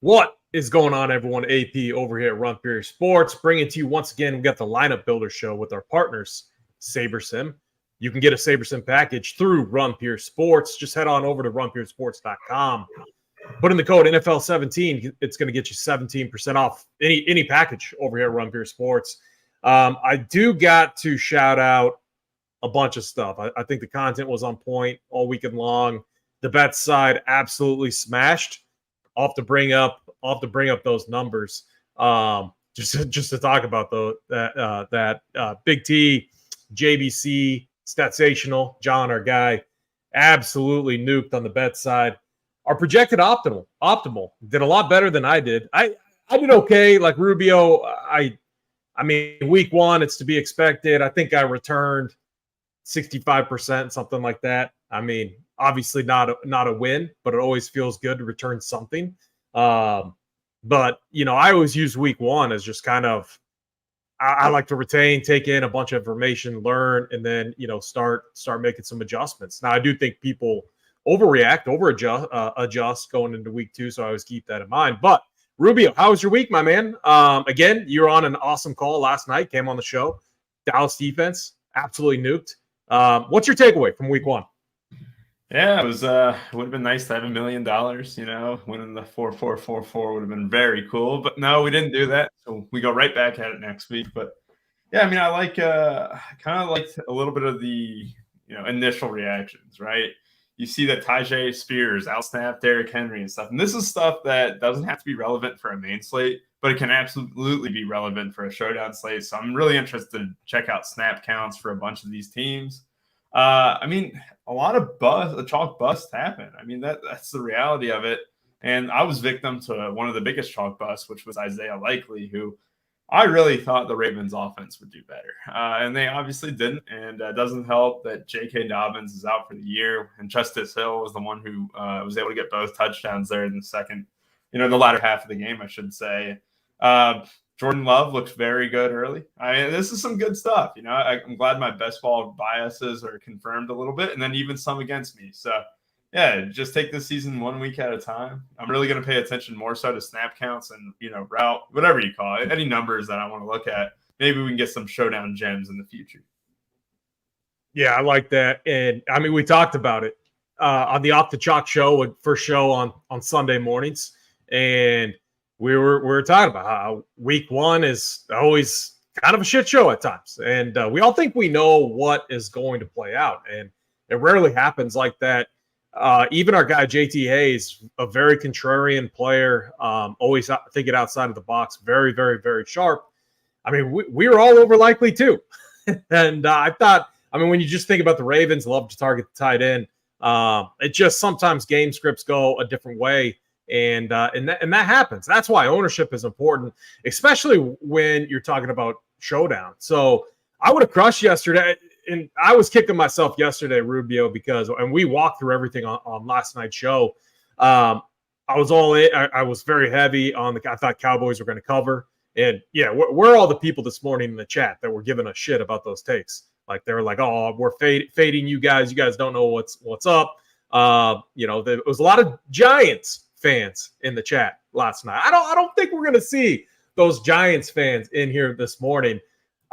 What is going on, everyone? AP over here at Run Period Sports, bringing to you once again. We got the Lineup Builder Show with our partners, Sabersim. You can get a Sabersim package through Run Period Sports. Just head on over to runperiodsports.com. Put in the code NFL17. It's going to get you 17% off any package over here at Run Period Sports. I do got to shout out a bunch of stuff. I think the content was on point all weekend long. The bet side absolutely smashed. I'll have to bring up those numbers just to talk about that Big T, JBC, Statsational, John, our guy, absolutely nuked on the bet side. Our projected optimal did a lot better than I did. I did okay. Like Rubio, I mean, week one, it's to be expected. I think I returned 65%, something like that. I mean, obviously not a win, but it always feels good to return something. But, you know, I always use week one as just kind of, I like to retain, take in a bunch of information, learn, and then, you know, start making some adjustments. Now, I do think people overreact, adjust going into week two, so I always keep that in mind. But Rubio, how was your week, my man? Again, you were on an awesome call last night, came on the show. Dallas defense, absolutely nuked. What's your takeaway from week one? Yeah, it would have been nice to have $1 million, you know, winning the 4-4-4-4 would have been very cool. But no, we didn't do that. So we go right back at it next week. But yeah, I mean, I kind of liked a little bit of the, you know, initial reactions, right? You see that Tyjae Spears outsnapped Derrick Henry and stuff. And this is stuff that doesn't have to be relevant for a main slate, but it can absolutely be relevant for a showdown slate. So I'm really interested to check out snap counts for a bunch of these teams. I mean, a lot of chalk busts happen. I mean, that's the reality of it. And I was victim to one of the biggest chalk busts, which was Isaiah Likely, who I really thought the Ravens offense would do better. And they obviously didn't. And it doesn't help that J.K. Dobbins is out for the year. And Justice Hill was the one who was able to get both touchdowns there in the latter half of the game, I should say. Jordan Love looks very good early. I mean, this is some good stuff. You know, I'm glad my best ball biases are confirmed a little bit, and then even some against me. So, yeah, just take this season 1 week at a time. I'm really going to pay attention more so to snap counts and, you know, route, whatever you call it, any numbers that I want to look at. Maybe we can get some showdown gems in the future. Yeah, I like that. And, I mean, we talked about it on the Off the Chalk show, first show on Sunday mornings. And we were talking about how week one is always kind of a shit show at times. And we all think we know what is going to play out. And it rarely happens like that. Even our guy, JT Hayes, a very contrarian player, always thinking outside of the box, very, very, very sharp. I mean, we were all over Likely too. And I thought, I mean, when you just think about the Ravens, love to target the tight end. It just sometimes game scripts go a different way. And that happens. That's why ownership is important, especially when you're talking about showdown. So I would have crushed yesterday, and I was kicking myself yesterday, Rubio, and we walked through everything on last night's show. I was all in. I was very heavy on I thought Cowboys were going to cover, and yeah, we're all the people this morning in the chat that were giving a shit about those takes. Like they were like, "Oh, we're fading you guys. You guys don't know what's up." You know, there was a lot of Giants fans in the chat last night. I don't think we're going to see those Giants fans in here this morning.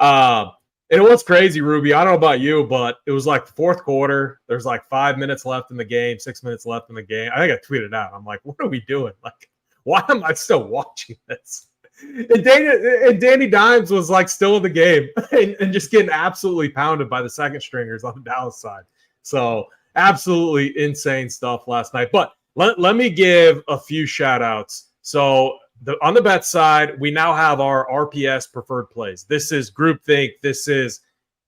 And it was crazy, Ruby. I don't know about you, but it was like the fourth quarter. There's like 5 minutes left in the game, 6 minutes left in the game. I think I tweeted out. I'm like, what are we doing? Like, why am I still watching this? And Danny Dimes was like still in the game and just getting absolutely pounded by the second stringers on the Dallas side. So absolutely insane stuff last night. But let me give a few shout outs. So on the bet side, we now have our RPS preferred plays. This is groupthink. This is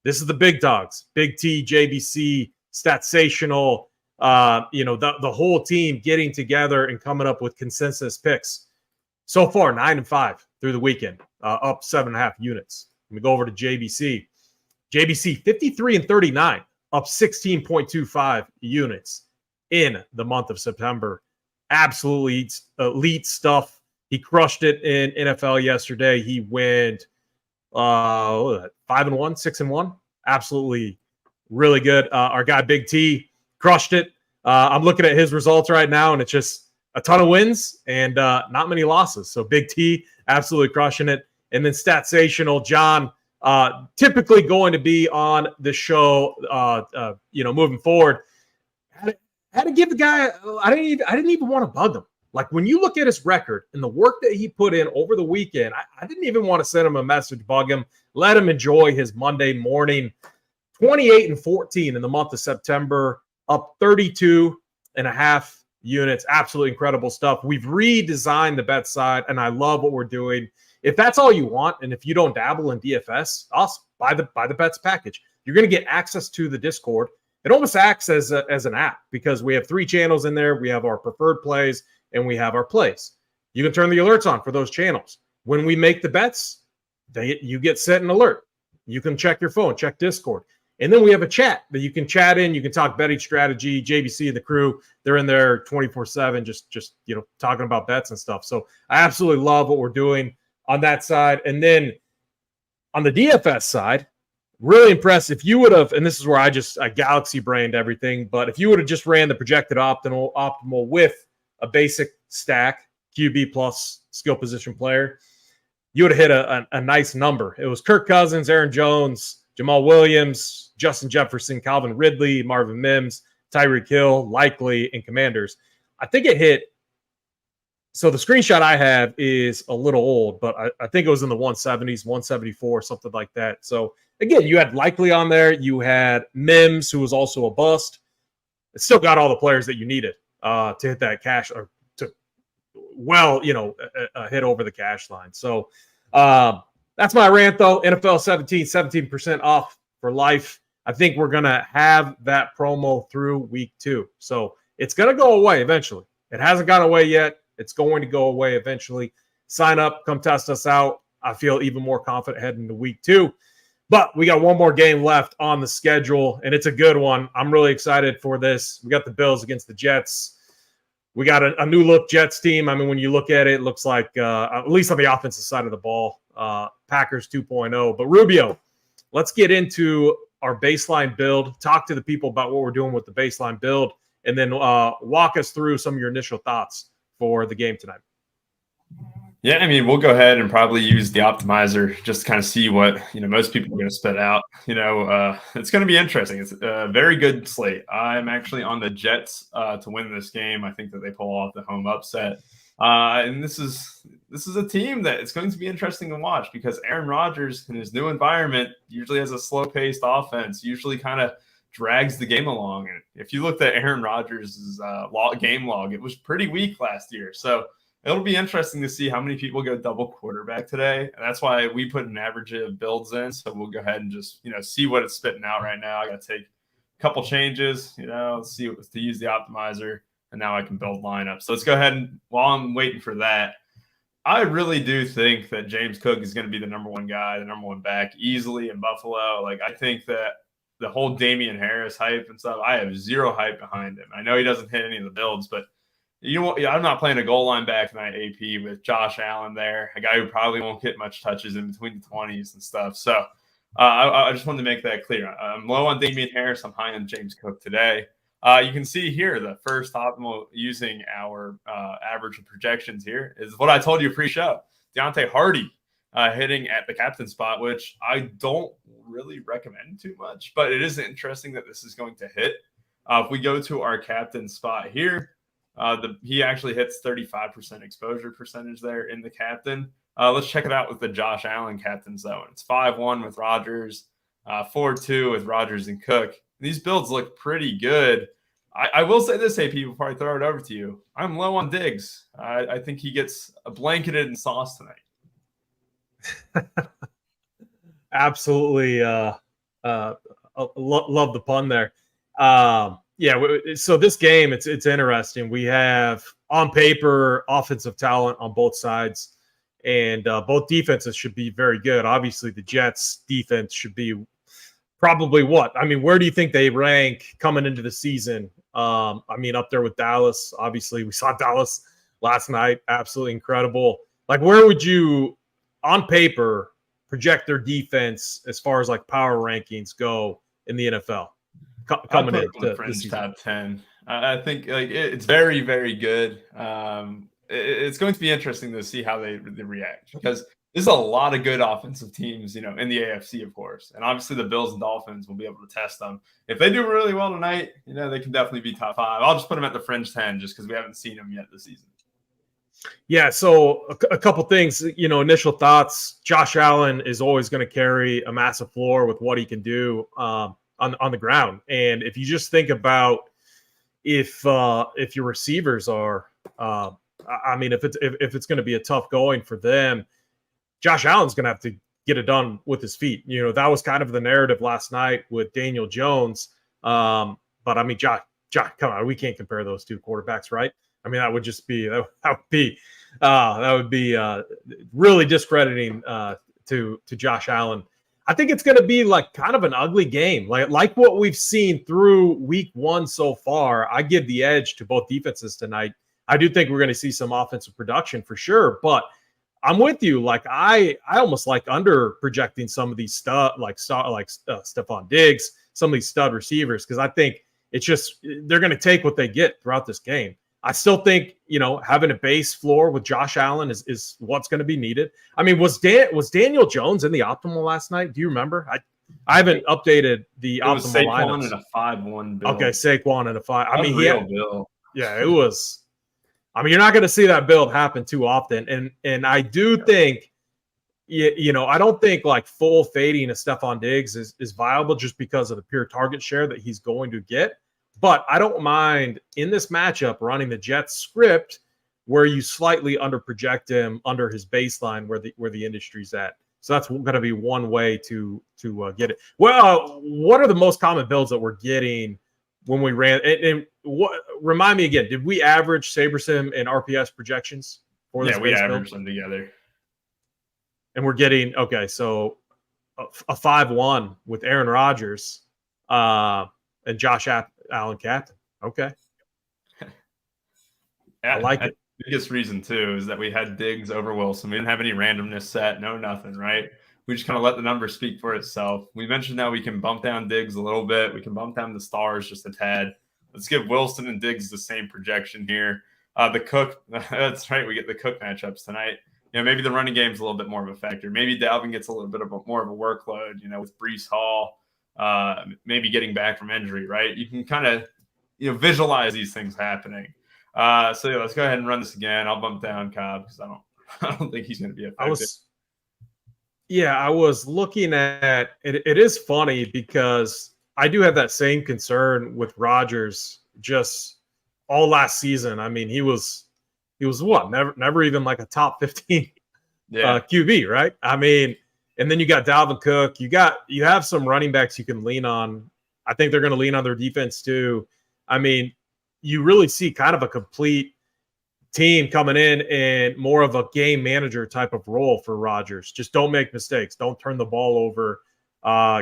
the big dogs, Big T, JBC, Statsational, you know, the whole team getting together and coming up with consensus picks. So far, 9-5 through the weekend, up 7.5 units. Let me go over to JBC. JBC 53-39, up 16.25 units in the month of September. Absolutely elite stuff. He crushed it in NFL yesterday. He went 5-1, 6-1. Absolutely really good. Our guy Big T crushed it. I'm looking at his results right now, and it's just a ton of wins and not many losses. So Big T absolutely crushing it. And then Statsational John, typically going to be on the show, moving forward. Had to give the guy. I didn't even want to bug him. Like when you look at his record and the work that he put in over the weekend, I didn't even want to send him a message, bug him, let him enjoy his Monday morning. 28-14 in the month of September, up 32.5 units. Absolutely incredible stuff. We've redesigned the bet side, and I love what we're doing. If that's all you want, and if you don't dabble in DFS, awesome. Buy the bets package. You're going to get access to the Discord. It almost acts as an app because we have 3 channels in there. We have our preferred plays and we have our plays. You can turn the alerts on for those channels. When we make the bets, you get sent an alert. You can check your phone, check Discord. And then we have a chat that you can chat in. You can talk betting strategy. JBC and the crew, they're in there 24/7, just talking about bets and stuff. So I absolutely love what we're doing on that side. And then on the DFS side, really impressed. If you would have, and this is where I galaxy brained everything, but if you would have just ran the projected optimal with a basic stack, QB plus skill position player, you would have hit a nice number. It was Kirk Cousins, Aaron Jones, Jamal Williams, Justin Jefferson, Calvin Ridley, Marvin Mims, Tyreek Hill, Likely, and Commanders. I think it hit. So the screenshot I have is a little old, but I think it was in the 170s, 174, something like that. So again, you had Likely on there. You had Mims, who was also a bust. It still got all the players that you needed to hit that cash or to hit over the cash line. So that's my rant, though. NFL 17% off for life. I think we're going to have that promo through week 2. So it's going to go away eventually. It hasn't gone away yet. It's going to go away eventually. Sign up, come test us out. I feel even more confident heading into week 2. But we got one more game left on the schedule, and it's a good one. I'm really excited for this. We got the Bills against the Jets. We got a new look Jets team. I mean, when you look at it, it looks like, at least on the offensive side of the ball, Packers 2.0. But Rubio, let's get into our baseline build, talk to the people about what we're doing with the baseline build, and then walk us through some of your initial thoughts for the game tonight. Yeah, I mean, we'll go ahead and probably use the optimizer just to kind of see what, most people are going to spit out. It's going to be interesting. It's a very good slate. I'm actually on the Jets to win this game. I think that they pull off the home upset. And this is a team that it's going to be interesting to watch because Aaron Rodgers in his new environment usually has a slow-paced offense, usually kind of drags the game along. And if you looked at Aaron Rodgers' game log, it was pretty weak last year. So it'll be interesting to see how many people go double quarterback today. And that's why we put an average of builds in. So we'll go ahead and just, see what it's spitting out right now. I got to take a couple changes, see what to use the optimizer. And now I can build lineups. So let's go ahead and while I'm waiting for that, I really do think that James Cook is going to be the number one guy, the number one back easily in Buffalo. Like, I think that the whole Damian Harris hype and stuff, I have zero hype behind him. I know he doesn't hit any of the builds, but I'm not playing a goal line back tonight, AP, with Josh Allen there, a guy who probably won't get much touches in between the 20s and stuff. So I just wanted to make that clear. I'm low on Damian Harris. I'm high on James Cook today. You can see here the first optimal using our average of projections here is what I told you pre-show. Deontay Hardy hitting at the captain spot, which I don't really recommend too much, but it is interesting that this is going to hit. If we go to our captain spot here, he actually hits 35% exposure percentage there in the captain. Let's check it out with the Josh Allen captain zone. It's 5-1 with Rodgers, 4-2 with Rodgers and Cook. These builds look pretty good. I will say this, AP, before I throw it over to you. I'm low on Diggs. I think he gets blanketed in sauce tonight. Absolutely. Love the pun there. So this game, it's interesting. We have, on paper, offensive talent on both sides, and both defenses should be very good. Obviously, the Jets' defense should be probably what? I mean, where do you think they rank coming into the season? Up there with Dallas. Obviously, we saw Dallas last night. Absolutely incredible. Like, where would you, on paper, project their defense as far as like power rankings go in the NFL coming into the Fringe top 10. I think like it's very, very good. It's going to be interesting to see how they react because there's a lot of good offensive teams, in the AFC, of course, and obviously the Bills and Dolphins will be able to test them. If they do really well tonight, they can definitely be top 5. I'll just put them at the fringe 10 just because we haven't seen them yet this season. Yeah, so a couple things, initial thoughts. Josh Allen is always going to carry a massive floor with what he can do on the ground, and if you just think about if your receivers are, if it's going to be a tough going for them, Josh Allen's going to have to get it done with his feet. That was kind of the narrative last night with Daniel Jones. But I mean, Josh, come on, we can't compare those two quarterbacks, right? I mean, that would just be really discrediting to Josh Allen. I think it's going to be like kind of an ugly game, like what we've seen through week 1 so far. I give the edge to both defenses tonight. I do think we're going to see some offensive production for sure, but I'm with you. Like I almost like under projecting some of these Stephon Diggs, some of these stud receivers, because I think it's just they're going to take what they get throughout this game. I still think, having a base floor with Josh Allen is what's going to be needed. I mean, was Daniel Jones in the optimal last night? Do you remember? I haven't updated the optimal was Saquon lineups. And a 5-1 build. Okay, Saquon and a 5. I mean, Bill. Yeah, it was. I mean, you're not going to see that build happen too often, and I do think, I don't think like full fading of Stephon Diggs is viable just because of the pure target share that he's going to get. But I don't mind in this matchup running the Jets script where you slightly underproject him under his baseline where the industry's at. So that's going to be one way to get it. Well, what are the most common builds that we're getting when we ran? And what remind me again? Did we average Sabersim and RPS projections for this? Yeah, we averaged them together, and we're getting so a 5-1 with Aaron Rodgers and Josh Allen captain. Okay. Yeah, I like it. The biggest reason too is that we had Diggs over Wilson. We didn't have any randomness set, nothing, right? We just kind of let the number speak for itself. We mentioned now we can bump down Diggs a little bit. We can bump down the stars just a tad. Let's give Wilson and Diggs the same projection here. The Cook, that's right. We get the Cook matchups tonight. Maybe the running game's a little bit more of a factor. Maybe Dalvin gets a little bit more of a workload, with Breece Hall. Maybe getting back from injury, right? You can kind of, visualize these things happening. So yeah, let's go ahead and run this again. I'll bump down Cobb because I don't think he's going to be effective. I was looking at it. It is funny because I do have that same concern with Rodgers just all last season. I mean, he was what? Never even like a top 15 QB, right? I mean, and then you got Dalvin Cook. You have some running backs you can lean on. I think they're going to lean on their defense too. I mean, you really see kind of a complete team coming in and more of a game manager type of role for Rodgers. Just don't make mistakes. Don't turn the ball over.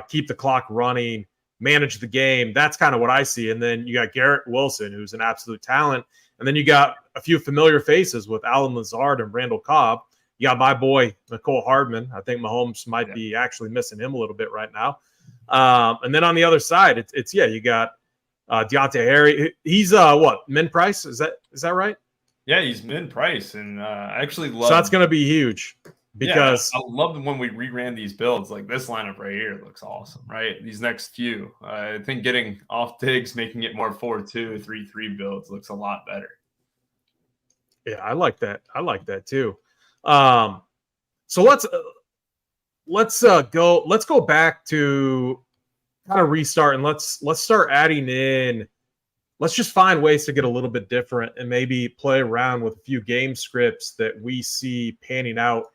Keep the clock running. Manage the game. That's kind of what I see. And then you got Garrett Wilson, who's an absolute talent. And then you got a few familiar faces with Allen Lazard and Randall Cobb. You got my boy, Mecole Hardman. I think Mahomes might be actually missing him a little bit right now. And then on the other side, you got Deontay Harry. He's min price? Is that right? Yeah, he's min price. And I actually love. So that's going to be huge because I love when we reran these builds. Like this lineup right here looks awesome, right? These next few. I think getting off Diggs, making it more 4-2, 3-3 builds looks a lot better. Yeah, I like that. I like that too. So let's go back to kind of restart and let's start adding in. Let's just find ways to get a little bit different and maybe play around with a few game scripts that we see panning out.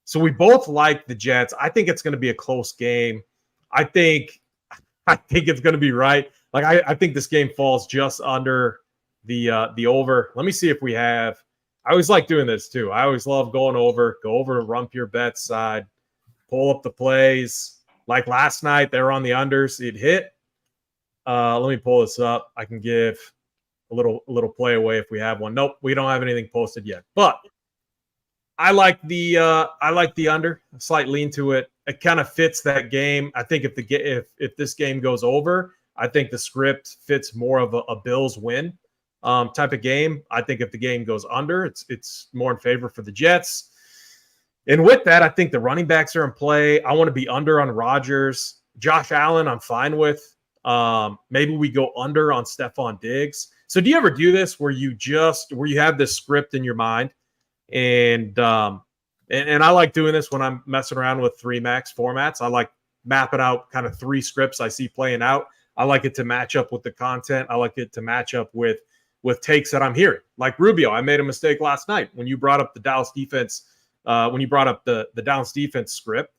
So we both like the Jets. I think it's going to be a close game. I think it's going to be right. Like I think this game falls just under the over. Let me see if we have. I always like doing this too. I always love go over to Run Pure Bets side, pull up the plays. Like last night, they were on the unders. It hit. Let me pull this up. I can give a little play away if we have one. Nope, we don't have anything posted yet. But I like the under. A slight lean to it. It kind of fits that game. I think if this game goes over, I think the script fits more of a Bills win type of game. I think if the game goes under, it's more in favor for the Jets. And with that, I think the running backs are in play. I want to be under on Rodgers. Josh Allen, I'm fine with. Maybe we go under on Stephon Diggs. So do you ever do this where you have this script in your mind? And I like doing this when I'm messing around with 3 max formats. I like mapping out kind of 3 scripts I see playing out. I like it to match up with the content. I like it to match up with takes that I'm hearing. Like Rubio, I made a mistake last night when you brought up the Dallas defense. When you brought up the Dallas defense script,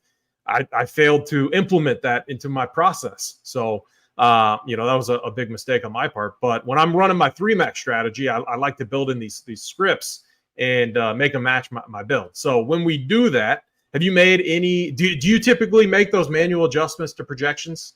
I failed to implement that into my process. So, that was a big mistake on my part. But when I'm running my 3 max strategy, I like to build in these scripts and make them match my build. So when we do that, have you made any? Do you typically make those manual adjustments to projections?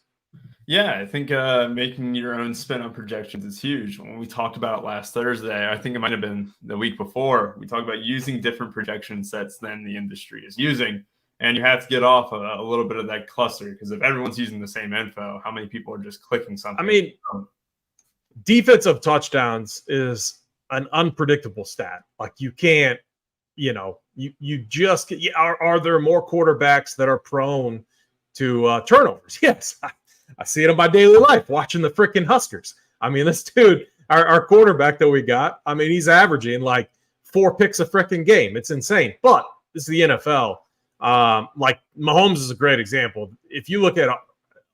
Yeah, I think making your own spin on projections is huge. When we talked about last Thursday, I think it might have been the week before, we talked about using different projection sets than the industry is using. And you have to get off a little bit of that cluster, because if everyone's using the same info, how many people are just clicking something? I mean, defensive touchdowns is an unpredictable stat. Like you can't, you just are there more quarterbacks that are prone to turnovers? Yes. I see it in my daily life watching the freaking Huskers. I mean, this dude, our quarterback that we got, I mean, he's averaging like 4 picks a freaking game. It's insane. But this is the NFL. Like Mahomes is a great example. If you look at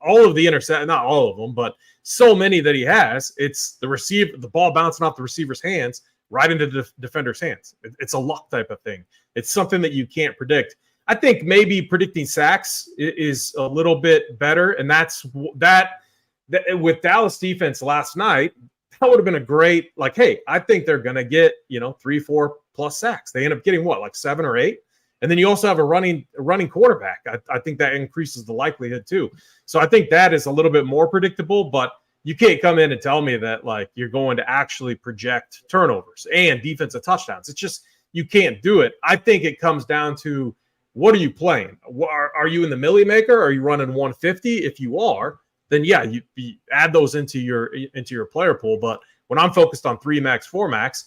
all of the not all of them, but so many that he has, it's the ball bouncing off the receiver's hands right into the defender's hands. It's a luck type of thing. It's something that you can't predict. I think maybe predicting sacks is a little bit better, and that's that with Dallas defense last night, that would have been a great, like, hey, I think they're going to get, 3-4 plus sacks. They end up getting like 7 or 8. And then you also have a running quarterback. I think that increases the likelihood too. So I think that is a little bit more predictable, but you can't come in and tell me that like you're going to actually project turnovers and defensive touchdowns. It's just, you can't do it. I think it comes down to, what are you playing? Are you in the milli maker? Are you running 150? If you are, then yeah, you add those into your player pool. But when I'm focused on 3 max, 4 max,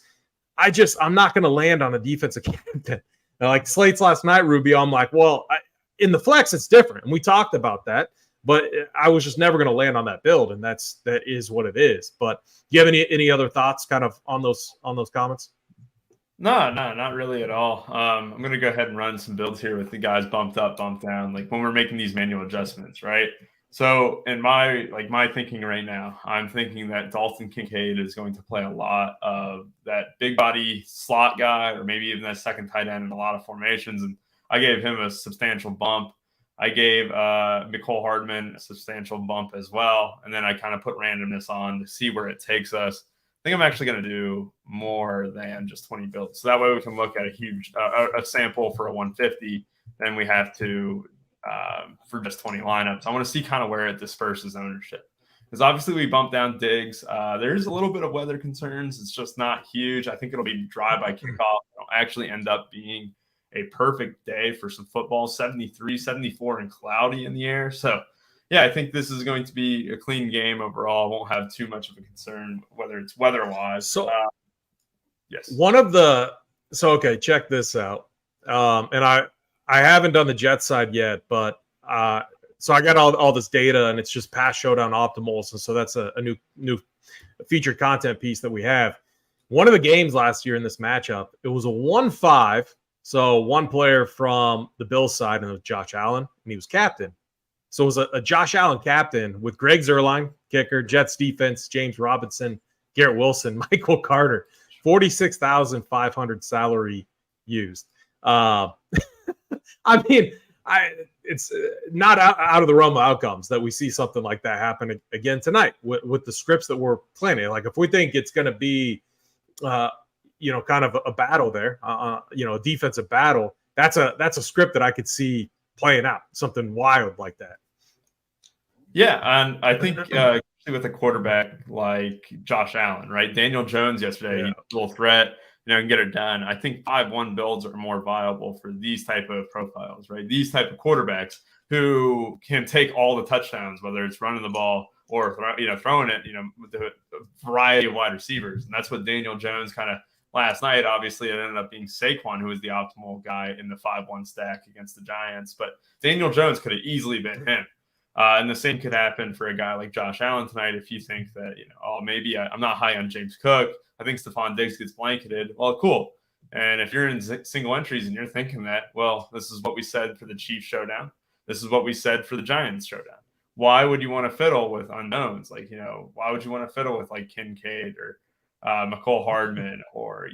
I'm not going to land on a defensive captain. Like Slate's last night, Rubio, I'm like, well, in the flex, it's different. And we talked about that, but I was just never going to land on that build. And that is what it is. But do you have any other thoughts kind of on those comments? No, not really at all. I'm going to go ahead and run some builds here with the guys bumped up, bumped down, like when we're making these manual adjustments, right? So in my thinking right now, I'm thinking that Dalton Kincaid is going to play a lot of that big body slot guy, or maybe even that second tight end in a lot of formations. And I gave him a substantial bump. I gave Mecole Hardman a substantial bump as well. And then I kind of put randomness on to see where it takes us. I think I'm actually going to do more than just 20 builds. So that way we can look at a huge a sample for a 150. Then we have to for just 20 lineups. I want to see kind of where it disperses ownership. Because obviously we bumped down Diggs. There's a little bit of weather concerns. It's just not huge. I think it'll be dry by kickoff. It'll actually end up being a perfect day for some football, 73, 74, and cloudy in the air. So, yeah, I think this is going to be a clean game overall. Won't have too much of a concern whether it's weather-wise. So, yes. Okay, check this out. And I haven't done the Jet side yet, but so I got all this data, and it's just past Showdown optimals, and so that's a new featured content piece that we have. One of the games last year in this matchup, it was a 1-5. So one player from the Bills side, and it was Josh Allen, and he was captain. So it was a Josh Allen captain with Greg Zuerlein, kicker, Jets defense, James Robinson, Garrett Wilson, Michael Carter, 46,500 salary used. I mean, it's not out of the realm of outcomes that we see something like that happen again tonight with the scripts that we're planning. Like if we think it's going to be, kind of a battle there, a defensive battle, that's a script that I could see playing out, something wild like that. Yeah, and I think especially with a quarterback like Josh Allen, right? Daniel Jones yesterday, he's a little threat, and get it done. I think 5-1 builds are more viable for these type of profiles, right? These type of quarterbacks who can take all the touchdowns, whether it's running the ball or throwing it, with the variety of wide receivers. And that's what Daniel Jones kind of last night. Obviously, it ended up being Saquon, who was the optimal guy in the 5-1 stack against the Giants. But Daniel Jones could have easily been him. And the same could happen for a guy like Josh Allen tonight if you think that, maybe I'm not high on James Cook. I think Stephon Diggs gets blanketed. Well, cool. And if you're in single entries and you're thinking that, well, this is what we said for the Chiefs showdown. This is what we said for the Giants showdown. Why would you want to fiddle with unknowns? Like, why would you want to fiddle with like Kincaid or McCole Hardman or,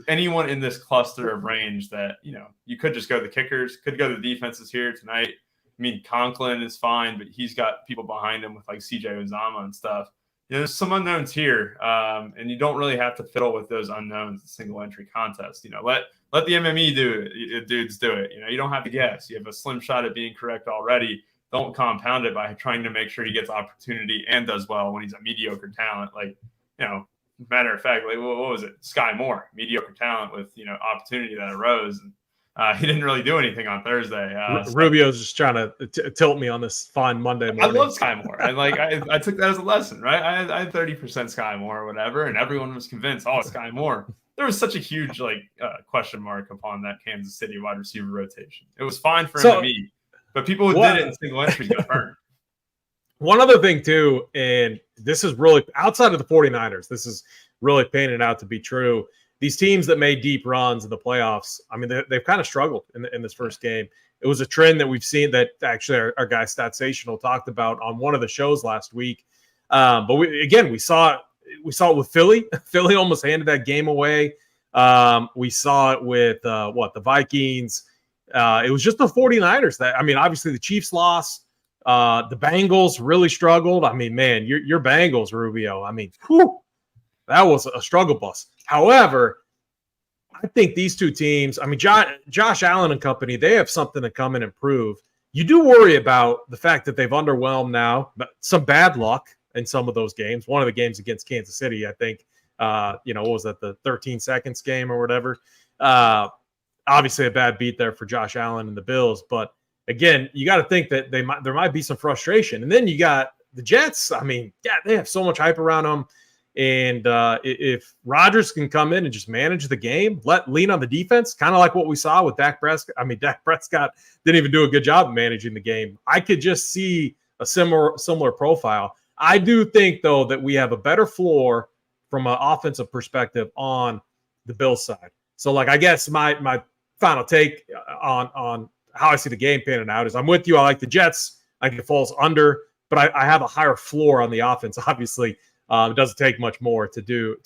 anyone in this cluster of range that, you could just go the kickers, could go the defenses here tonight. I mean, Conklin is fine, but he's got people behind him with like CJ Uzama and stuff. There's some unknowns here, and you don't really have to fiddle with those unknowns in single entry contests. Let the MME dudes do it. You don't have to guess. You have a slim shot at being correct already. Don't compound it by trying to make sure he gets opportunity and does well when he's a mediocre talent. Like, matter of fact, like what was it? Sky Moore, mediocre talent with opportunity that arose. And he didn't really do anything on Thursday. Rubio's just trying to tilt me on this fine Monday morning. I love Sky Moore. And I took that as a lesson, right? I had 30% Sky Moore or whatever, and everyone was convinced, Sky Moore. There was such a huge question mark upon that Kansas City wide receiver rotation. It was fine for MME, but people who did it in single entries got burned. One other thing too, and this is really outside of the 49ers, this is really painted out to be true. These teams that made deep runs in the playoffs, I mean, they've kind of struggled in this first game. It was a trend that we've seen that actually our guy Statsational talked about on one of the shows last week. But we saw it with Philly. Philly almost handed that game away. We saw it with the Vikings. It was just the 49ers obviously the Chiefs lost. The Bengals really struggled. I mean, man, your Bengals, Rubio. I mean, that was a struggle bus. However, I think these two teams, Josh Allen and company, they have something to come and improve. You do worry about the fact that they've underwhelmed now, but some bad luck in some of those games. One of the games against Kansas City, I think, what was that, the 13 seconds game or whatever? Obviously a bad beat there for Josh Allen and the Bills. But again, you got to think that there might be some frustration. And then you got the Jets. They have so much hype around them. And if Rodgers can come in and just manage the game, lean on the defense, kind of like what we saw with Dak Prescott. Dak Prescott didn't even do a good job of managing the game. I could just see a similar profile. I do think, though, that we have a better floor from an offensive perspective on the Bills side. So, I guess my final take on how I see the game panning out is I'm with you. I like the Jets. I think it falls under, but I have a higher floor on the offense, obviously. It doesn't take much more to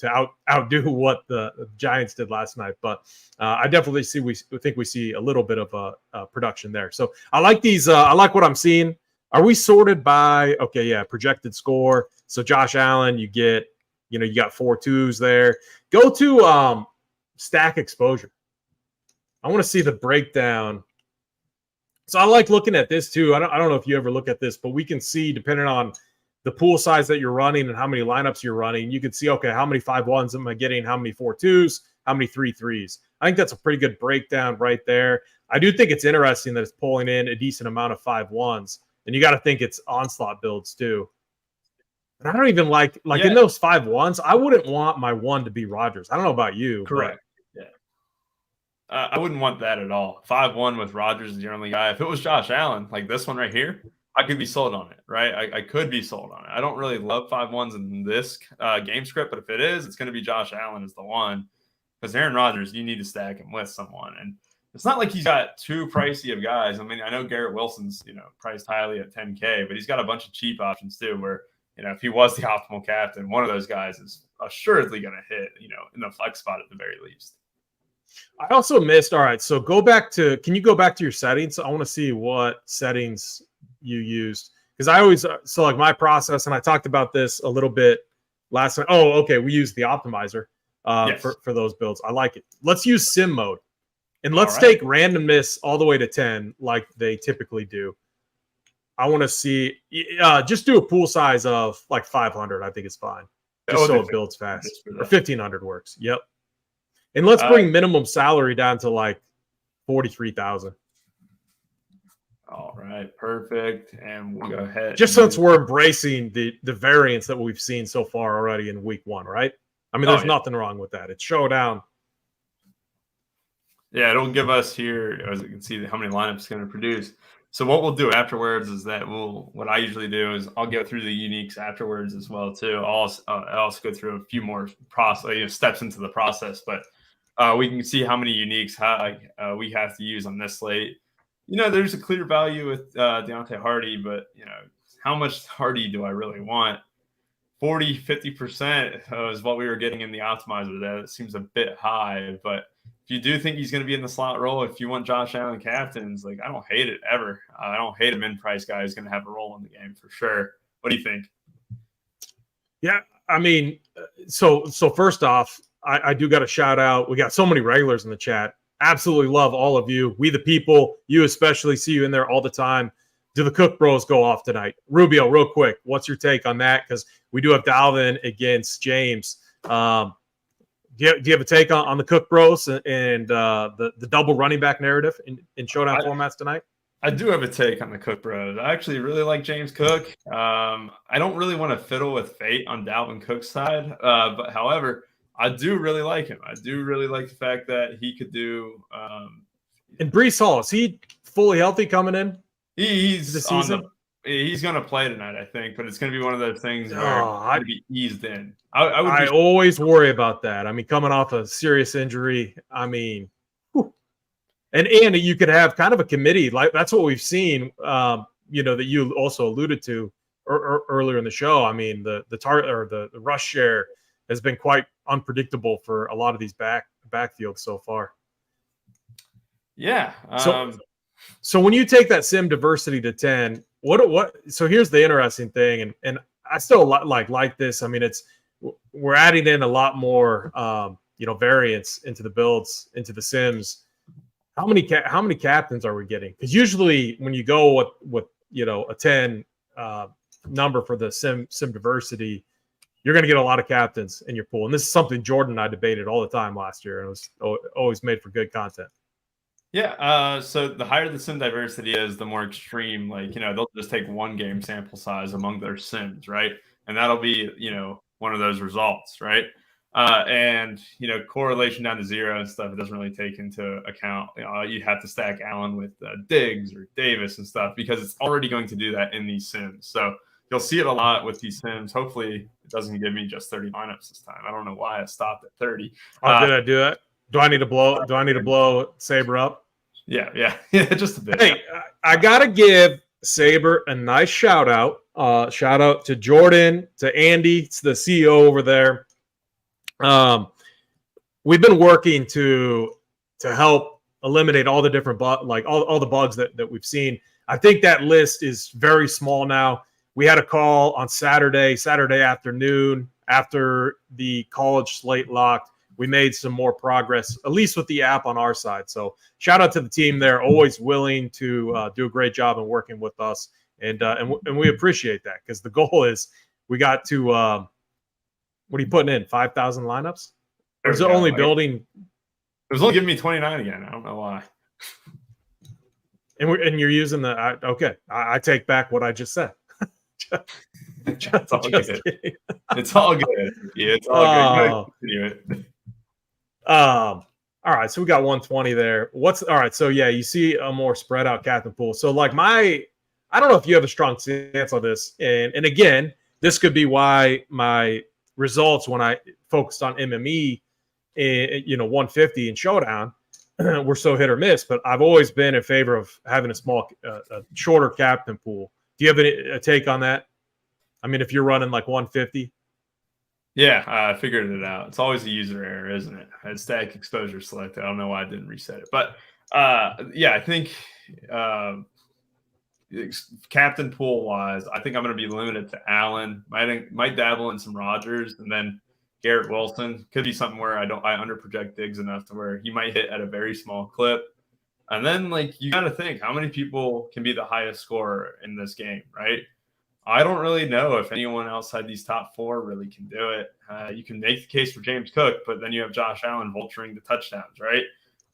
outdo what the Giants did last night, but I definitely think we see a little bit of a production there. So I like these. I like what I'm seeing. Are we sorted by projected score? So Josh Allen, you got 4 2s there. Go to stack exposure. I want to see the breakdown. So I like looking at this too. I don't know if you ever look at this, but we can see, depending on the pool size that you're running and how many lineups you're running, you can see, how many 5-1s am I getting? How many 4-2s? How many 3-3s? I think that's a pretty good breakdown right there. I do think it's interesting that it's pulling in a decent amount of 5-1s, and you got to think it's onslaught builds too. And I don't even like in those 5-1s, I wouldn't want my one to be Rodgers. I don't know about you. Correct. Yeah. I wouldn't want that at all. 5-1 with Rodgers is your only guy. If it was Josh Allen, like this one right here, I could be sold on it, right? I could be sold on it. I don't really love 5-1s in this game script, but if it is, it's going to be Josh Allen is the one. Because Aaron Rodgers, you need to stack him with someone. And it's not like he's got too pricey of guys. I know Garrett Wilson's, priced highly at $10K, but he's got a bunch of cheap options too where, if he was the optimal captain, one of those guys is assuredly going to hit, in the flex spot at the very least. I also missed. All right. So can you go back to your settings? I want to see what settings you used, because I always my process, and I talked about this a little bit last night. We use the optimizer for those builds. I like it. Let's use sim mode, and let's take randomness all the way to 10 like they typically do. I want to see just do a pool size of 500. I think it's fine, just so it builds fast. Or 1500 works. Yep. And let's bring minimum salary down to 43,000. All right, perfect. And we'll go ahead. Just since we're embracing the variance that we've seen so far already in week 1, right? I mean, there's nothing wrong with that. It's Showdown. Yeah, it'll give us here, as you can see, how many lineups it's going to produce. So what we'll do afterwards is that what I usually do is I'll go through the uniques afterwards as well too. I'll also go through a few more steps into the process, but we can see how many uniques we have to use on this slate. There's a clear value with Deontay Hardy, but how much Hardy do I really want? 40-50% is what we were getting in the optimizer. That seems a bit high, but if you do think he's going to be in the slot role, if you want Josh Allen captains, like, I don't hate it ever. I don't hate a min-price guy who's going to have a role in the game for sure. What do you think? Yeah, I mean, so first off, I do got to shout out. We got so many regulars in the chat. Absolutely love all of you. We the people, you especially, see you in there all the time. Do the Cook Bros go off tonight? Rubio, real quick, what's your take on that? Because we do have Dalvin against James. Do you have a take on the Cook Bros and the double running back narrative in Showdown formats tonight? I do have a take on the Cook Bros. I actually really like James Cook. I don't really want to fiddle with fate on Dalvin Cook's side, but however, I do really like him. I do really like the fact that he could do. And Breece Hall, is he fully healthy coming in? He's the season. He's going to play tonight, I think, but it's going to be one of those things where he's going to be eased in. I always worry about that. I mean, coming off a serious injury, I mean, whew. And you could have kind of a committee, like that's what we've seen. That you also alluded to earlier in the show. I mean, the target or the rush share has been quite unpredictable for a lot of these backfields so far. Yeah. So when you take that sim diversity to 10, what? So here's the interesting thing, and I still like this. I mean, we're adding in a lot more, variance into the builds, into the sims. How many captains are we getting? Because usually when you go with a 10 number for the sim diversity, you're going to get a lot of captains in your pool. And this is something Jordan and I debated all the time last year, and it was always made for good content. Yeah, so the higher the sim diversity is, the more extreme, they'll just take one game sample size among their sims, right? And that'll be, one of those results, right? And, correlation down to 0 and stuff, it doesn't really take into account. You have to stack Allen with Diggs or Davis and stuff because it's already going to do that in these sims. So you'll see it a lot with these sims. Hopefully it doesn't give me just 30 lineups this time. I don't know why I stopped at 30. Did I do that? Do I need to blow Saber up? Yeah, just a bit. Hey, I gotta give Saber a nice shout out. Shout out to Jordan, to Andy, it's the CEO over there. We've been working to help eliminate all the different all the bugs that we've seen. I think that list is very small now. We had a call on Saturday afternoon after the college slate locked. We made some more progress, at least with the app on our side. So shout out to the team there, always willing to do a great job in working with us. And we appreciate that because the goal is we got to, what are you putting in, 5,000 lineups? Or is it only building? It was only giving me 29 again. I don't know why. And you're using I take back what I just said. It's all good. It's all good. Yeah, it's all good. Continue it. All right, so we got 120 there. All right? So yeah, you see a more spread out captain pool. So I don't know if you have a strong stance on this, and again, this could be why my results when I focused on MME, 150 and Showdown, were so hit or miss. But I've always been in favor of having a shorter captain pool. Do you have a take on that? I mean, if you're running like 150. Yeah, I figured it out. It's always a user error, isn't it? I had static exposure selected. I don't know why I didn't reset it. But I think captain pool wise, I think I'm going to be limited to Allen. Might dabble in some Rodgers, and then Garrett Wilson. Could be something where I underproject Diggs enough to where he might hit at a very small clip. And then you got to think, how many people can be the highest scorer in this game, right? I don't really know if anyone outside these top 4 really can do it. You can make the case for James Cook, but then you have Josh Allen vulturing the touchdowns, right?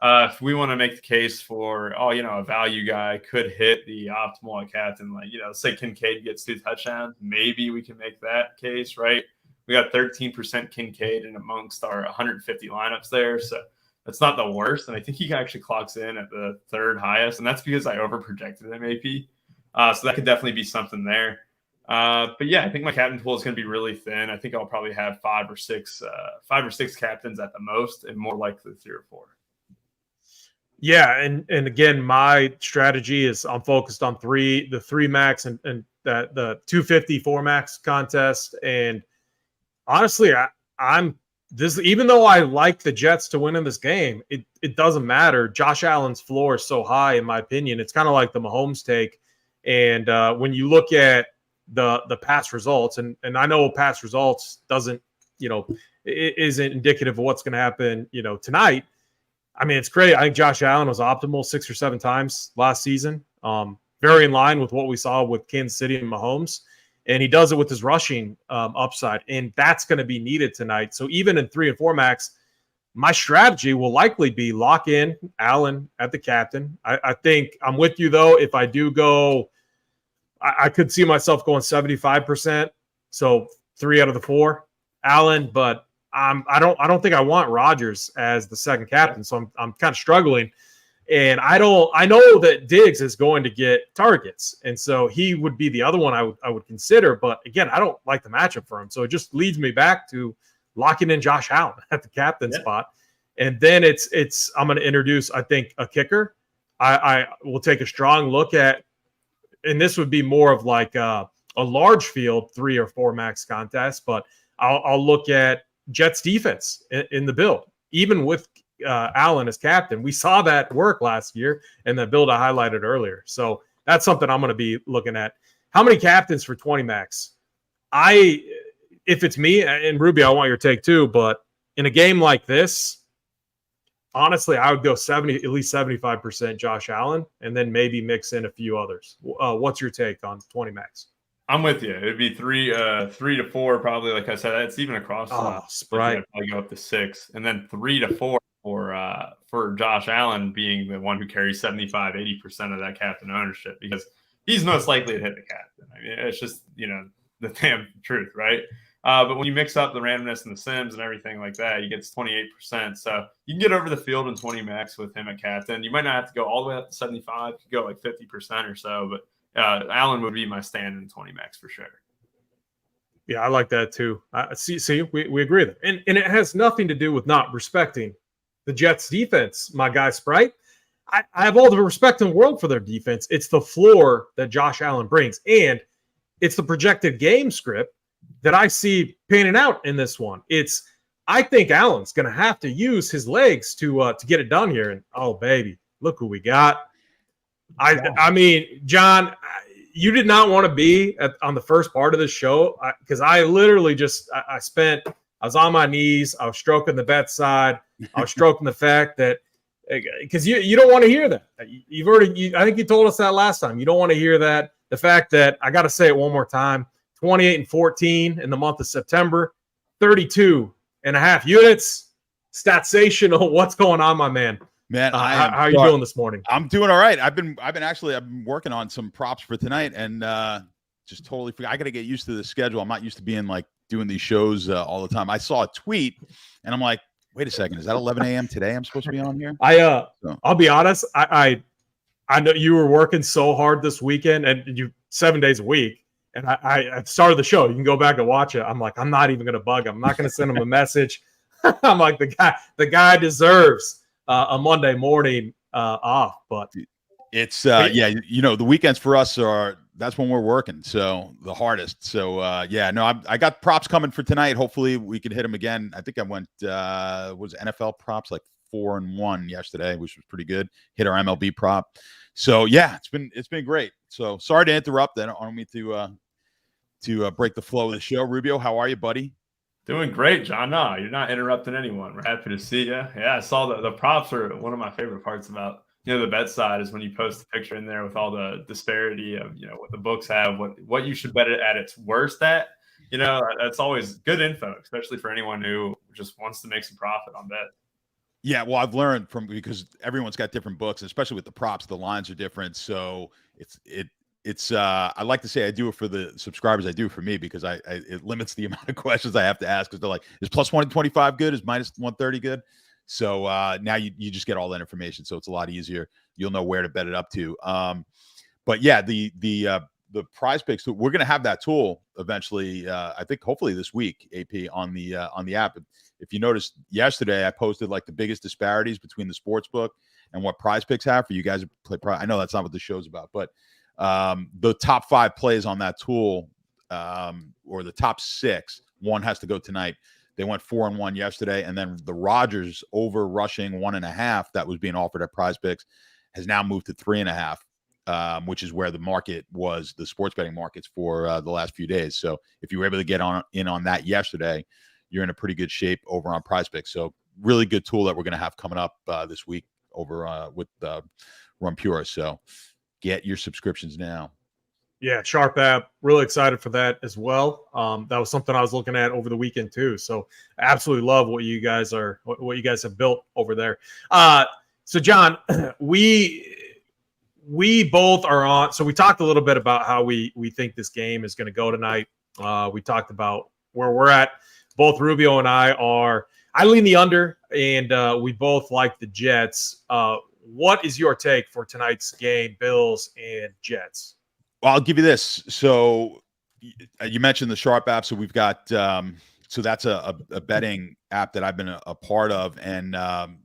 if we want to make the case for, a value guy could hit the optimal at captain, like, say Kincaid gets 2 touchdowns, maybe we can make that case, right? We got 13% Kincaid in amongst our 150 lineups there. So that's not the worst. And I think he actually clocks in at the 3rd highest. And that's because I overprojected him AP. So that could definitely be something there. But yeah, I think my captain pool is going to be really thin. I think I'll probably have 5 or 6 captains at the most, and more likely 3 or 4. Yeah, and again, my strategy is I'm focused on the 3 max and the 254 max contest. And honestly, I'm this, even though I like the Jets to win in this game, it doesn't matter. Josh Allen's floor is so high, in my opinion. It's kind of like the Mahomes take. And when you look at the past results, and I know past results isn't indicative of what's going to happen, tonight. I mean, it's great. I think Josh Allen was optimal 6 or 7 times last season. Very in line with what we saw with Kansas City and Mahomes. And he does it with his rushing upside. And that's going to be needed tonight. So even in 3 and 4 max, my strategy will likely be lock in Allen at the captain. I think I'm with you, though. If I do go, I could see myself going 75%. So 3 out of the 4, Allen, but I don't think I want Rodgers as the second captain, so I'm kind of struggling. And I know that Diggs is going to get targets, and so he would be the other one I would consider. But again, I don't like the matchup for him, so it just leads me back to locking in Josh Allen at the captain spot. And then it's I'm going to introduce, I think, a kicker. I will take a strong look at, and this would be more of like a large field 3 or 4 max contest, but I'll look at Jets defense in the build, even with Allen as captain. We saw that work last year in the build I highlighted earlier. So that's something I'm going to be looking at. How many captains for 20 max? If it's me, and Ruby, I want your take too, but in a game like this, honestly, I would go at least 75% Josh Allen, and then maybe mix in a few others. What's your take on 20 max? I'm with you. It'd be 3 to 4, probably. Like I said, it's even across. Sprite. I'd probably go up to 6, and then 3 to 4 for Josh Allen being the one who carries 75-80% of that captain ownership, because he's most likely to hit the captain. I mean, it's just the damn truth, right? But when you mix up the randomness and the sims and everything like that, he gets 28%. So you can get over the field in 20 max with him at captain. You might not have to go all the way up to 75. You could go like 50% or so, but Allen would be my stand in 20 max for sure. Yeah, I like that too. See, we agree there. And it has nothing to do with not respecting the Jets defense, my guy Sprite. I have all the respect in the world for their defense. It's the floor that Josh Allen brings, and it's the projected game script that I see panning out in this one. I think Allen's going to have to use his legs to get it done here. And oh baby, look who we got. I mean, John, you did not want to be on the first part of the show, because I literally I was on my knees. I was stroking the bedside. I was stroking the fact that, because you don't want to hear that. I think you told us that last time. You don't want to hear that. The fact that, I got to say it one more time, 28-14 in the month of September, 32.5 units. Statsational. What's going on, my man? Man, how are you doing this morning? I'm doing all right. I've been working on some props for tonight, and just totally forgot. I got to get used to the schedule. I'm not used to being like doing these shows all the time. I saw a tweet, and I'm like, wait a second, is that 11 a.m. today? I'm supposed to be on here. I'll be honest. I know you were working so hard this weekend, and you 7 days a week. And I started the show. You can go back and watch it. I'm like, I'm not even going to bug him. I'm not going to send him a message. I'm like, the guy deserves a Monday morning off. But it's the weekends for us that's when we're working, so the hardest. So I got props coming for tonight. Hopefully we can hit them again. I think I went was NFL props like 4-1 yesterday, which was pretty good. Hit our MLB prop. So yeah, it's been great. So sorry to interrupt. I don't mean to break the flow of the show. Rubio, how are you, buddy? Doing great, John. No, you're not interrupting anyone. We're happy to see you. Yeah, I saw the props are one of my favorite parts about the bet side, is when you post a picture in there with all the disparity of what the books have, what you should bet it at its worst at. That's always good info, especially for anyone who just wants to make some profit on bet. Yeah, well, I've learned because everyone's got different books, especially with the props, the lines are different. So it's I like to say I do it for the subscribers, I do it for me because I it limits the amount of questions I have to ask because they're like, is plus 125 good? Is minus 130 good? So now you just get all that information. So it's a lot easier. You'll know where to bet it up to. But yeah, the prize picks, we're going to have that tool eventually. I think hopefully this week, AP, on the app. If you noticed yesterday, I posted like the biggest disparities between the sports book and what prize picks have for you guys who play. I know that's not what the show's about, but the top 5 plays on that tool, or the top 6, one has to go tonight. They went 4-1 yesterday, and then the Rodgers over rushing 1.5 that was being offered at prize picks has now moved to 3.5. Which is where the market was, the sports betting markets for the last few days. So if you were able to get in on that yesterday, you're in a pretty good shape over on Prize Picks. So really good tool that we're going to have coming up this week over with Run Pure. So get your subscriptions now. Yeah, Sharp app. Really excited for that as well. That was something I was looking at over the weekend too. So I absolutely love what you guys have built over there. So John, we both are on. So we talked a little bit about how we think this game is going to go tonight. We talked about where we're at. Both Rubio and I lean the under, and we both like the Jets. What is your take for tonight's game, Bills and Jets? Well, I'll give you this. So you mentioned the Sharp app. So we've got, so that's a betting app that I've been a part of. And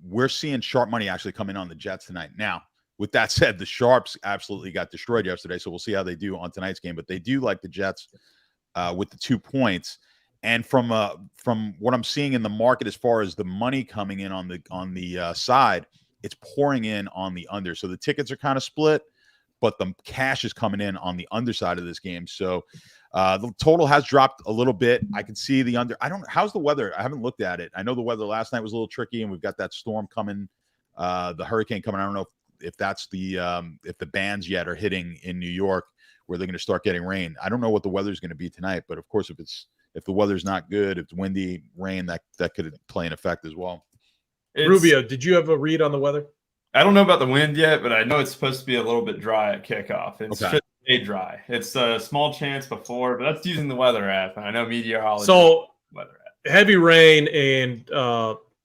we're seeing sharp money actually come in on the Jets tonight. Now, with that said, the Sharps absolutely got destroyed yesterday. So we'll see how they do on tonight's game. But they do like the Jets with the 2 points. And from what I'm seeing in the market, as far as the money coming in on the side, it's pouring in on the under. So the tickets are kind of split, but the cash is coming in on the underside of this game. So the total has dropped a little bit. I can see the under. How's the weather? I haven't looked at it. I know the weather last night was a little tricky, and we've got that storm coming, the hurricane coming. I don't know if that's if the bands yet are hitting in New York where they're going to start getting rain. I don't know what the weather's going to be tonight, but of course, if the weather's not good, if it's windy, rain, that could play an effect as well. Rubio, did you have a read on the weather? I don't know about the wind yet, but I know it's supposed to be a little bit dry at kickoff. It should stay dry. It's a small chance before, but that's using the weather app. And I know meteorology. So weather app. Heavy rain and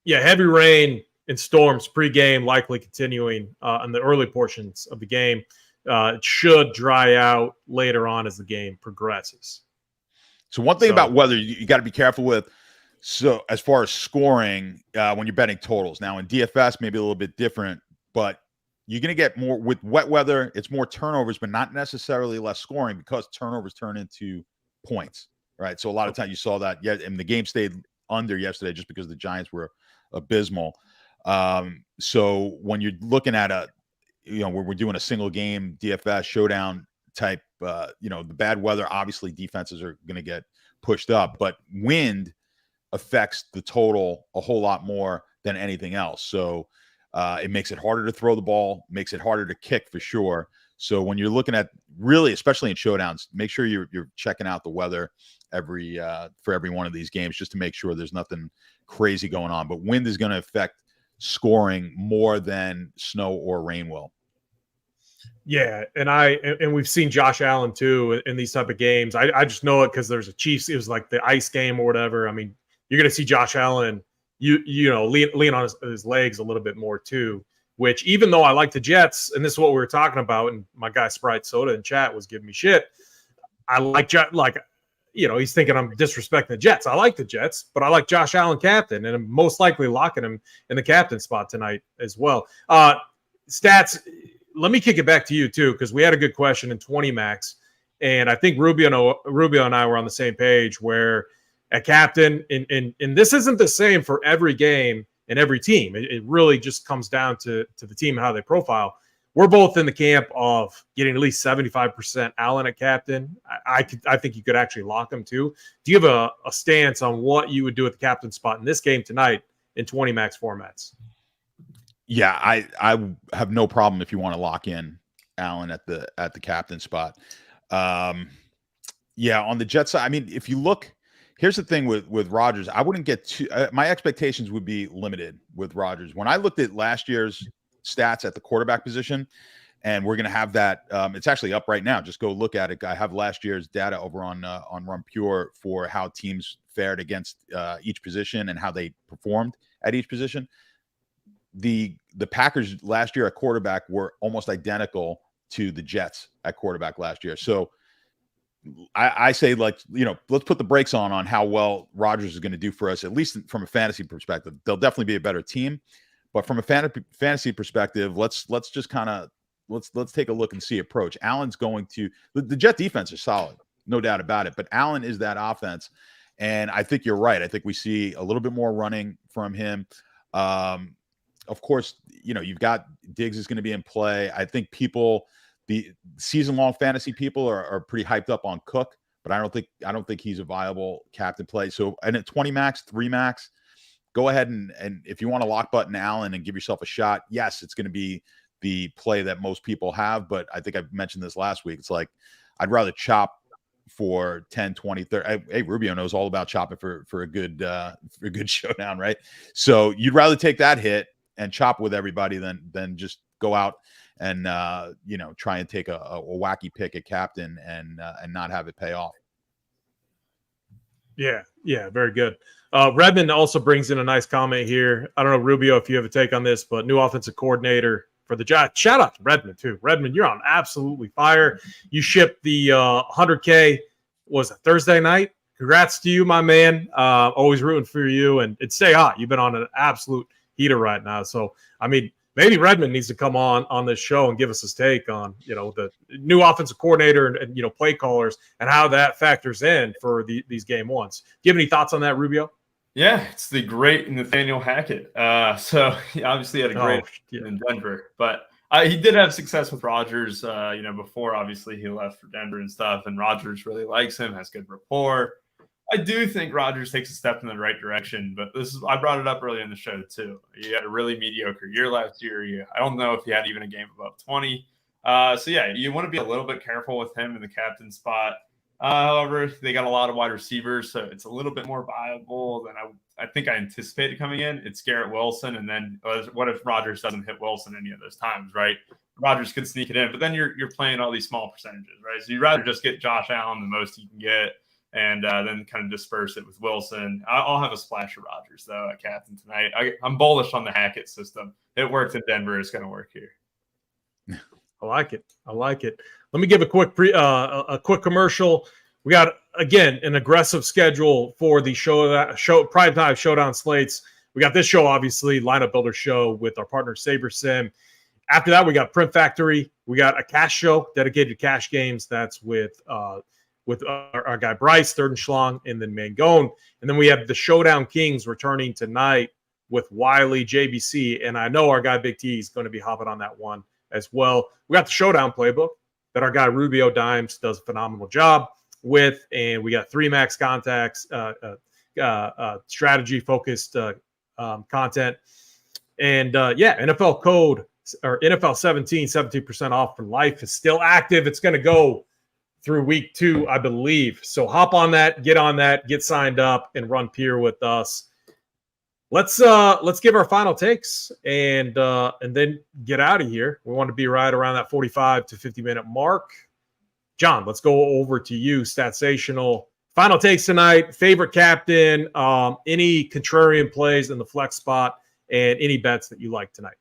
heavy rain and storms pregame likely continuing in the early portions of the game. It should dry out later on as the game progresses. So one thing about weather you got to be careful with. So as far as scoring, when you're betting totals, now in DFS maybe a little bit different, but you're going to get more with wet weather. It's more turnovers, but not necessarily less scoring because turnovers turn into points, right? So a lot of times you saw that. Yeah, and the game stayed under yesterday just because the Giants were abysmal. So when you're looking at where we're doing a single game DFS showdown type, the bad weather, obviously defenses are going to get pushed up, but wind affects the total a whole lot more than anything else. So it makes it harder to throw the ball, makes it harder to kick for sure. So when you're looking at really, especially in showdowns, make sure you're checking out the weather for every one of these games just to make sure there's nothing crazy going on. But wind is going to affect scoring more than snow or rain will. Yeah, and we've seen Josh Allen too in these type of games. I just know it because there's a Chiefs. It was like the ice game or whatever. I mean, you're going to see Josh Allen, lean on his legs a little bit more too. Which even though I like the Jets, and this is what we were talking about, and my guy Sprite Soda in chat was giving me shit. I like he's thinking I'm disrespecting the Jets. I like the Jets, but I like Josh Allen captain, and I'm most likely locking him in the captain spot tonight as well. Stats. Let me kick it back to you too, because we had a good question in 20 max, and I think Rubio and I were on the same page where a captain, and this isn't the same for every game and every team. It really just comes down to the team and how they profile. We're both in the camp of getting at least 75% Allen at captain. I think you could actually lock him too. Do you have a stance on what you would do at the captain spot in this game tonight in 20 max formats? Yeah, I have no problem if you want to lock in Allen at the captain spot. On the Jets side, I mean, if you look Here's the thing with Rodgers. I wouldn't get too. My expectations would be limited with Rodgers. When I looked at last year's stats at the quarterback position, and we're going to have that. It's actually up right now. Just go look at it. I have last year's data over on Run Pure for how teams fared against each position and how they performed at each position. The Packers last year at quarterback were almost identical to the Jets at quarterback last year. So I say, like, let's put the brakes on how well Rodgers is going to do for us, at least from a fantasy perspective. They'll definitely be a better team, but from a fantasy perspective, let's just kind of let's take a look and see approach. Allen's going to the Jet defense is solid, no doubt about it, but Allen is that offense, and I think you're right. I think we see a little bit more running from him. Of course, you've got Diggs is going to be in play. I think the season-long fantasy people are pretty hyped up on Cook, but I don't think he's a viable captain play. So, and at 20 max, 3 max, go ahead and if you want to lock button Allen and give yourself a shot, yes, it's going to be the play that most people have. But I think I mentioned this last week. It's like I'd rather chop for 10, 20, 30. Hey, Rubio knows all about chopping for a good showdown, right? So you'd rather take that hit and chop with everybody than just go out and try and take a wacky pick at captain and not have it pay off. Yeah, very good. Redmond also brings in a nice comment here. I don't know, Rubio, if you have a take on this, but new offensive coordinator for the Giants. Shout out to Redmond too. Redmond, you're on absolutely fire. You shipped the 100K. Was it Thursday night? Congrats to you, my man. Always rooting for you, and stay hot. You've been on an absolute heater right now. So, I mean, maybe Redmond needs to come on this show and give us his take on, the new offensive coordinator and play callers and how that factors in for these game ones. Do you have any thoughts on that, Rubio? Yeah, it's the great Nathaniel Hackett. So he obviously had a great in Denver, but he did have success with Rodgers, before obviously he left for Denver and stuff. And Rodgers really likes him, has good rapport. I do think Rodgers takes a step in the right direction, but I brought it up earlier in the show too. He had a really mediocre year last year. I don't know if he had even a game above 20. So yeah, you want to be a little bit careful with him in the captain spot. However, they got a lot of wide receivers, so it's a little bit more viable than I think I anticipated coming in. It's Garrett Wilson, and then what if Rodgers doesn't hit Wilson any of those times, right? Rodgers could sneak it in, but then you're playing all these small percentages, right? So you'd rather just get Josh Allen the most you can get, and then kind of disperse it with Wilson. I'll have a splash of Rodgers, though, at captain tonight. I'm bullish on the Hackett system. It worked in Denver. It's going to work here. I like it. Let me give a quick quick commercial. We got, again, an aggressive schedule for the show prime time showdown slates. We got this show, obviously, lineup builder show with our partner Sabersim. After that, we got Print Factory. We got a cash show dedicated to cash games. That's with our guy Bryce, Third and Schlong, and then Mangone. And then we have the Showdown Kings returning tonight with Wiley, JBC. And I know our guy Big T is going to be hopping on that one as well. We got the Showdown playbook that our guy Rubio Dimes does a phenomenal job with. And we got 3 max contacts, strategy focused content. And NFL code or NFL 17% off for life is still active. It's going to go through week 2, I believe. So hop on that, get signed up, and run Pier with us. Let's give our final takes and then get out of here. We want to be right around that 45 to 50 minute mark. John, let's go over to you. Statsational. Final takes tonight. Favorite captain. Any contrarian plays in the flex spot, and any bets that you like tonight.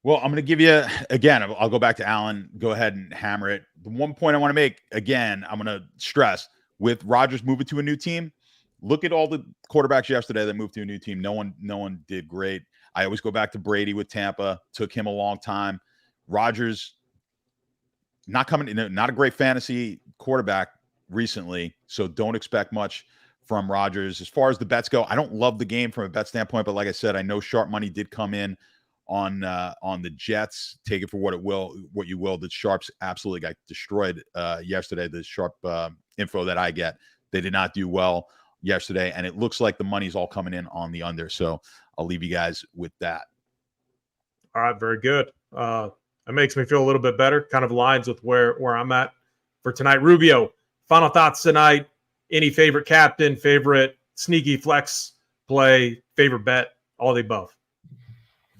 Well, I'm going to give you, again, I'll go back to Allen. Go ahead and hammer it. The one point I want to make, again, I'm going to stress, with Rodgers moving to a new team, look at all the quarterbacks yesterday that moved to a new team. No one did great. I always go back to Brady with Tampa. Took him a long time. Rodgers, not a great fantasy quarterback recently, so don't expect much from Rodgers. As far as the bets go, I don't love the game from a bet standpoint, but like I said, I know sharp money did come in on the Jets. Take it for what you will. The Sharps absolutely got destroyed yesterday. The Sharp info that I get, they did not do well yesterday, and it looks like the money's all coming in on the under. So I'll leave you guys with that. All right, very good. It makes me feel a little bit better. Kind of aligns with where I'm at for tonight. Rubio, final thoughts tonight. any favorite captain, favorite sneaky flex play, favorite bet, all the above.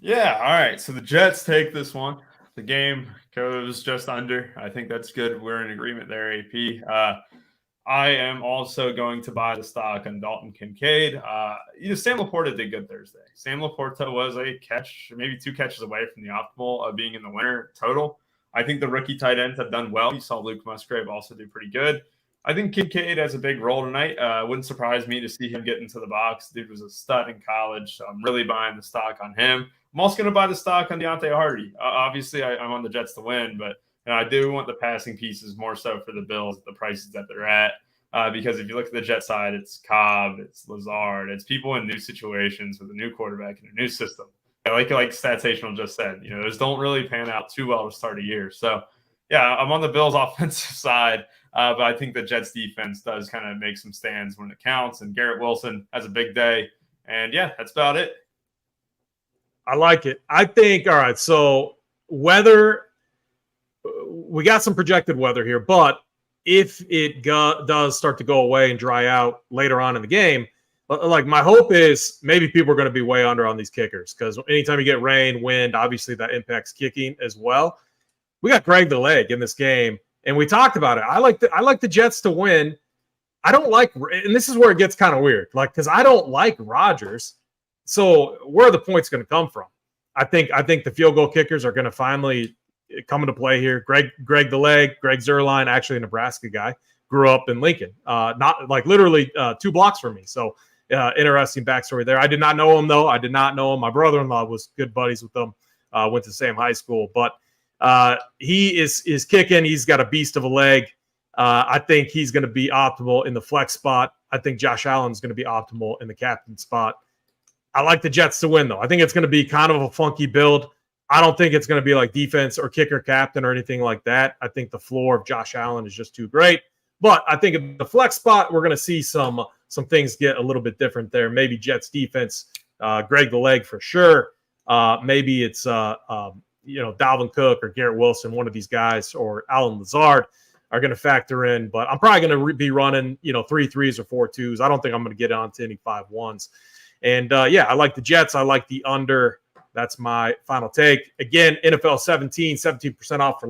Yeah, all right. So the Jets take this one. The game goes just under. I think that's good. We're in agreement there, AP. I am also going to buy the stock on Dalton Kincaid. Sam Laporta did good Thursday. Sam Laporta was a catch, maybe 2 catches away from the optimal of being in the winner total. I think the rookie tight ends have done well. You saw Luke Musgrave also do pretty good. I think Kincaid has a big role tonight. Wouldn't surprise me to see him get into the box. Dude was a stud in college, so I'm really buying the stock on him. I'm also going to buy the stock on Deontay Hardy. Obviously, I'm on the Jets to win, but I do want the passing pieces more so for the Bills at the prices that they're at. Because if you look at the Jet side, it's Cobb, it's Lazard, it's people in new situations with a new quarterback and a new system. Like Statsational just said, those don't really pan out too well to start a year. So, yeah, I'm on the Bills' offensive side, but I think the Jets' defense does kind of make some stands when it counts. And Garrett Wilson has a big day. And, yeah, that's about it. I like it. I think, all right, so weather, we got some projected weather here, but if it does start to go away and dry out later on in the game, like my hope is maybe people are going to be way under on these kickers because anytime you get rain, wind, obviously that impacts kicking as well. We got Greg the Leg in this game, and we talked about it. I like the Jets to win. I don't like, and this is where it gets kind of weird, because I don't like Rodgers. So where are the points going to come from? I think the field goal kickers are going to finally come into play here. Greg the Leg, Greg Zerline, actually a Nebraska guy, grew up in Lincoln, not like literally 2 blocks from me. So interesting backstory there. I did not know him though. I did not know him. My brother-in-law was good buddies with him. Went to the same high school, but he is kicking. He's got a beast of a leg. I think he's going to be optimal in the flex spot. I think Josh Allen's going to be optimal in the captain spot. I like the Jets to win, though. I think it's going to be kind of a funky build. I don't think it's going to be like defense or kicker captain or anything like that. I think the floor of Josh Allen is just too great. But I think in the flex spot, we're going to see some things get a little bit different there. Maybe Jets defense, Greg the Leg for sure. Maybe it's Dalvin Cook or Garrett Wilson, one of these guys, or Alan Lazard are going to factor in. But I'm probably going to be running 3 3s or 4 2s. I don't think I'm going to get on to any 5 1s. And I like the Jets. I like the under. That's my final take. Again, NFL 17% off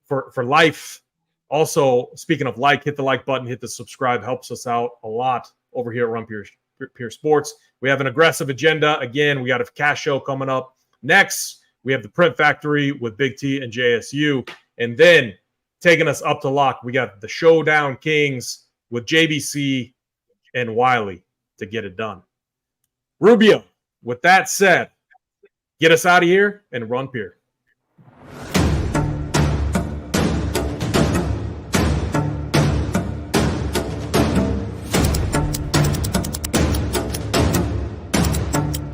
for life. Also, speaking of hit the like button, hit the subscribe. Helps us out a lot over here at Run Pure Sports. We have an aggressive agenda. Again, we got a cash show coming up. Next, we have the Print Factory with Big T and JSU. And then taking us up to lock, we got the Showdown Kings with JBC and Wiley to get it done. Rubio, with that said, get us out of here and run Pure.